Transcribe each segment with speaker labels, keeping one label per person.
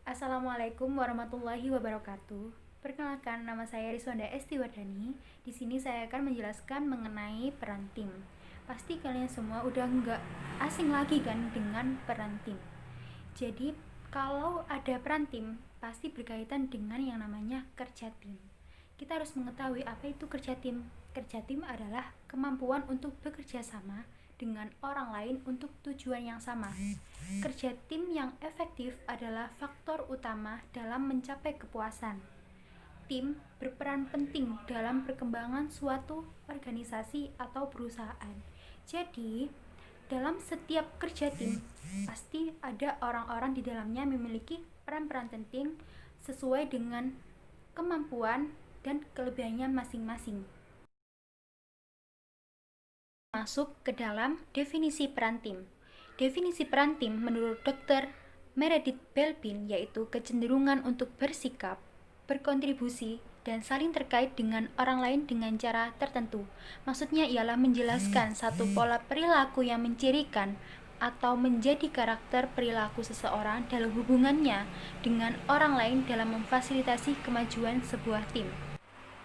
Speaker 1: Assalamualaikum warahmatullahi wabarakatuh. Perkenalkan, nama saya Rizwanda Estiwardani. Di sini saya akan menjelaskan mengenai peran tim. Pasti kalian semua udah nggak asing lagi kan dengan peran tim. Jadi, kalau ada peran tim, pasti berkaitan dengan yang namanya kerja tim. Kita harus mengetahui apa itu kerja tim. Kerja tim adalah kemampuan untuk bekerja sama dengan orang lain untuk tujuan yang sama. Kerja tim yang efektif adalah faktor utama dalam mencapai kepuasan. Tim berperan penting dalam perkembangan suatu organisasi atau perusahaan. Jadi, dalam setiap kerja tim, pasti ada orang-orang di dalamnya memiliki peran-peran penting sesuai dengan kemampuan dan kelebihannya masing-masing. Masuk ke dalam definisi peran tim. Definisi peran tim menurut Dr. Meredith Belbin yaitu kecenderungan untuk bersikap, berkontribusi, dan saling terkait dengan orang lain dengan cara tertentu. Maksudnya ialah menjelaskan satu pola perilaku yang mencirikan atau menjadi karakter perilaku seseorang dalam hubungannya dengan orang lain dalam memfasilitasi kemajuan sebuah tim.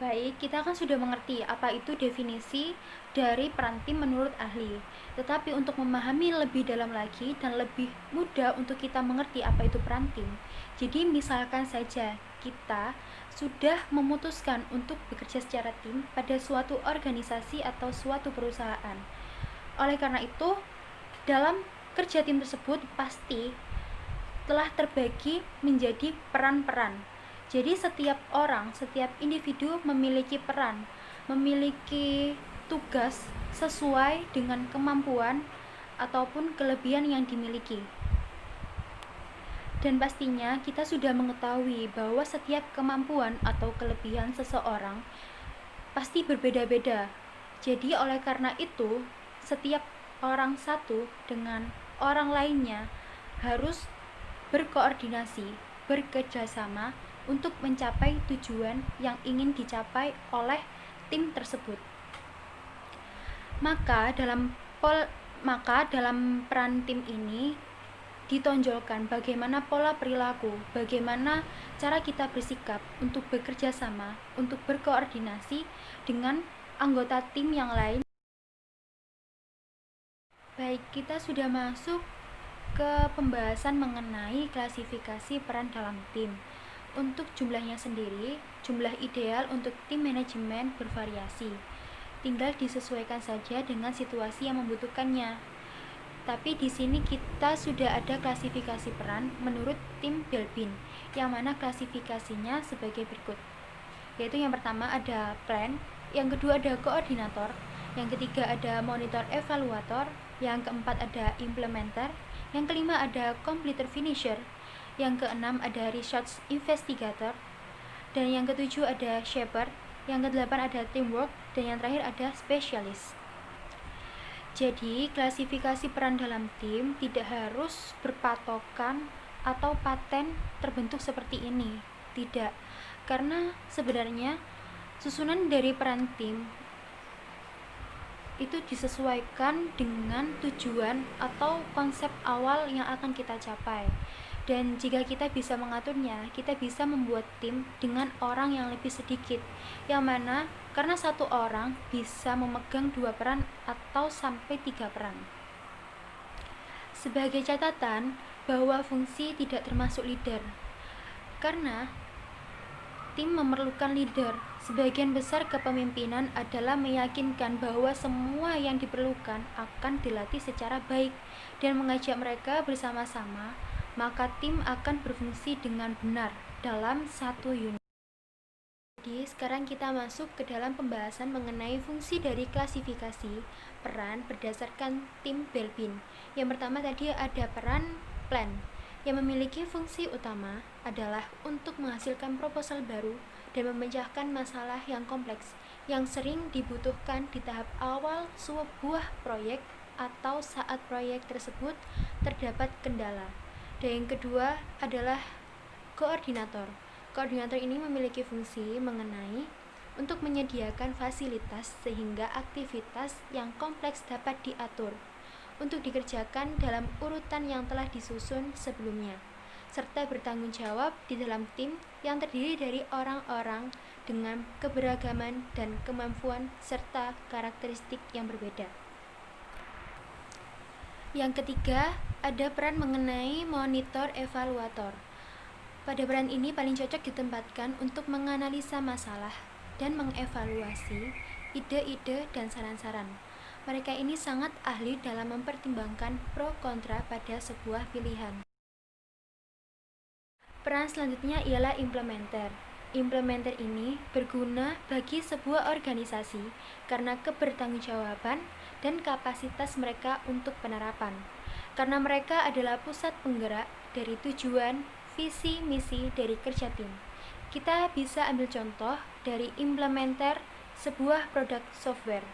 Speaker 1: Baik, kita kan sudah mengerti apa itu definisi dari peran tim menurut ahli. Tetapi untuk memahami lebih dalam lagi dan lebih mudah untuk kita mengerti apa itu peran tim. Jadi misalkan saja kita sudah memutuskan untuk bekerja secara tim pada suatu organisasi atau suatu perusahaan. Oleh karena itu, dalam kerja tim tersebut pasti telah terbagi menjadi peran-peran. Jadi setiap orang, setiap individu memiliki peran, memiliki tugas sesuai dengan kemampuan ataupun kelebihan yang dimiliki. Dan pastinya kita sudah mengetahui bahwa setiap kemampuan atau kelebihan seseorang pasti berbeda-beda. Jadi oleh karena itu, setiap orang satu dengan orang lainnya harus berkoordinasi, bekerjasama untuk mencapai tujuan yang ingin dicapai oleh tim tersebut. Maka dalam peran tim ini ditonjolkan bagaimana pola perilaku, bagaimana cara kita bersikap untuk bekerja sama, untuk berkoordinasi dengan anggota tim yang lain. Baik, kita sudah masuk ke pembahasan mengenai klasifikasi peran dalam tim. Untuk jumlahnya sendiri, jumlah ideal untuk tim manajemen bervariasi. Tinggal disesuaikan saja dengan situasi yang membutuhkannya. Tapi di sini kita sudah ada klasifikasi peran menurut tim Belbin, yang mana klasifikasinya sebagai berikut. Yaitu yang pertama ada plan, yang kedua ada koordinator, yang ketiga ada monitor evaluator, yang keempat ada implementer, yang kelima ada completer finisher, yang keenam ada research investigator, dan yang ketujuh ada shaper, yang kedelapan ada teamwork, dan yang terakhir ada specialist. Jadi klasifikasi peran dalam tim tidak harus berpatokan atau paten terbentuk seperti ini, tidak, karena sebenarnya susunan dari peran tim itu disesuaikan dengan tujuan atau konsep awal yang akan kita capai. Dan jika kita bisa mengaturnya, kita bisa membuat tim dengan orang yang lebih sedikit, yang mana karena satu orang bisa memegang 2 peran atau sampai 3 peran. Sebagai catatan, bahwa fungsi tidak termasuk leader, karena tim memerlukan leader. Sebagian besar kepemimpinan adalah meyakinkan bahwa semua yang diperlukan akan dilatih secara baik dan mengajak mereka bersama-sama, maka tim akan berfungsi dengan benar dalam satu unit. Jadi sekarang kita masuk ke dalam pembahasan mengenai fungsi dari klasifikasi peran berdasarkan tim Belbin. Yang pertama tadi ada peran plan, yang memiliki fungsi utama adalah untuk menghasilkan proposal baru dan memecahkan masalah yang kompleks yang sering dibutuhkan di tahap awal sebuah proyek atau saat proyek tersebut terdapat kendala. Dan yang kedua adalah koordinator. Koordinator ini memiliki fungsi mengenai untuk menyediakan fasilitas sehingga aktivitas yang kompleks dapat diatur untuk dikerjakan dalam urutan yang telah disusun sebelumnya. serta bertanggung jawab di dalam tim yang terdiri dari orang-orang dengan keberagaman dan kemampuan serta karakteristik yang berbeda. Yang ketiga, ada peran mengenai monitor evaluator. Pada peran ini paling cocok ditempatkan untuk menganalisa masalah dan mengevaluasi ide-ide dan saran-saran. Mereka ini sangat ahli dalam mempertimbangkan pro kontra pada sebuah pilihan. Peran selanjutnya ialah implementer. Implementer ini berguna bagi sebuah organisasi karena kebertanggungjawaban dan kapasitas mereka untuk penerapan. Karena mereka adalah pusat penggerak dari tujuan, visi, misi dari kerja tim. Kita bisa ambil contoh dari implementer sebuah produk software.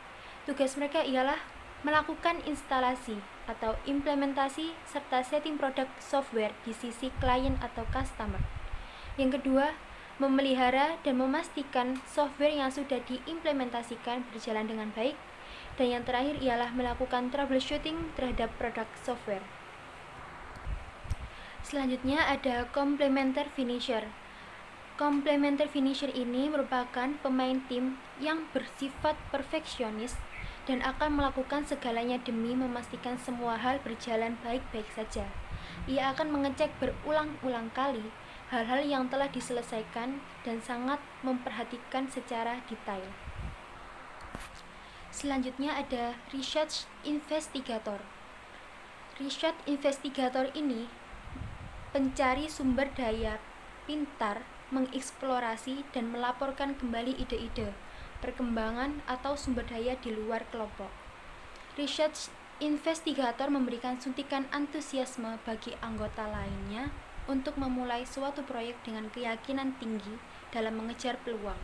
Speaker 1: Tugas mereka ialah melakukan instalasi atau implementasi serta setting produk software di sisi klien atau customer. Yang kedua, memelihara dan memastikan software yang sudah diimplementasikan berjalan dengan baik. Dan yang terakhir ialah melakukan troubleshooting terhadap produk software. Selanjutnya ada complementer finisher. Complementer finisher ini merupakan pemain tim yang bersifat perfeksionis dan akan melakukan segalanya demi memastikan semua hal berjalan baik-baik saja. Ia akan mengecek berulang-ulang kali hal-hal yang telah diselesaikan dan sangat memperhatikan secara detail. Selanjutnya ada research investigator. Research investigator ini pencari sumber daya pintar mengeksplorasi dan melaporkan kembali ide-ide, perkembangan atau sumber daya di luar kelompok. Research investigator memberikan suntikan antusiasme bagi anggota lainnya untuk memulai suatu proyek dengan keyakinan tinggi dalam mengejar peluang.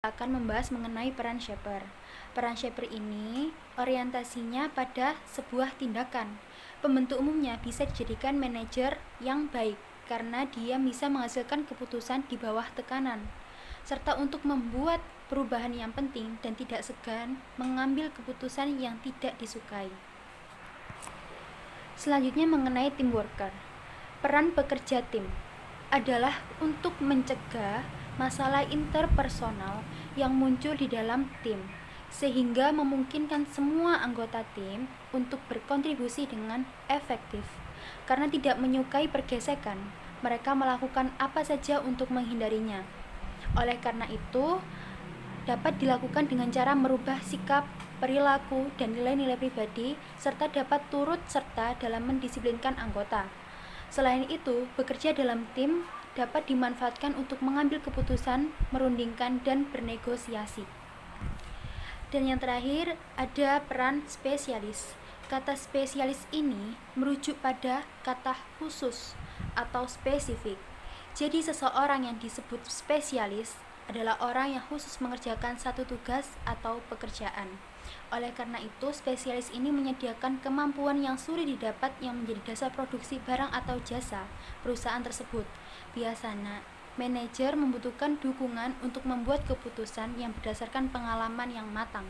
Speaker 1: Akan membahas mengenai peran shaper. Peran shaper ini orientasinya pada sebuah tindakan. Pembentuk umumnya bisa dijadikan manajer yang baik karena dia bisa menghasilkan keputusan di bawah tekanan, serta untuk membuat perubahan yang penting dan tidak segan mengambil keputusan yang tidak disukai. Selanjutnya mengenai team worker. Peran bekerja tim adalah untuk mencegah masalah interpersonal yang muncul di dalam tim, sehingga memungkinkan semua anggota tim untuk berkontribusi dengan efektif. Karena tidak menyukai pergesekan, mereka melakukan apa saja untuk menghindarinya. Oleh karena itu, dapat dilakukan dengan cara merubah sikap, perilaku, dan nilai-nilai pribadi, serta dapat turut serta dalam mendisiplinkan anggota. Selain itu, bekerja dalam tim dapat dimanfaatkan untuk mengambil keputusan, merundingkan, dan bernegosiasi. Dan yang terakhir, ada peran spesialis. Kata spesialis ini merujuk pada kata khusus atau spesifik. Jadi seseorang yang disebut spesialis adalah orang yang khusus mengerjakan satu tugas atau pekerjaan. Oleh karena itu, spesialis ini menyediakan kemampuan yang sulit didapat yang menjadi dasar produksi barang atau jasa perusahaan tersebut. Biasanya, manajer membutuhkan dukungan untuk membuat keputusan yang berdasarkan pengalaman yang matang.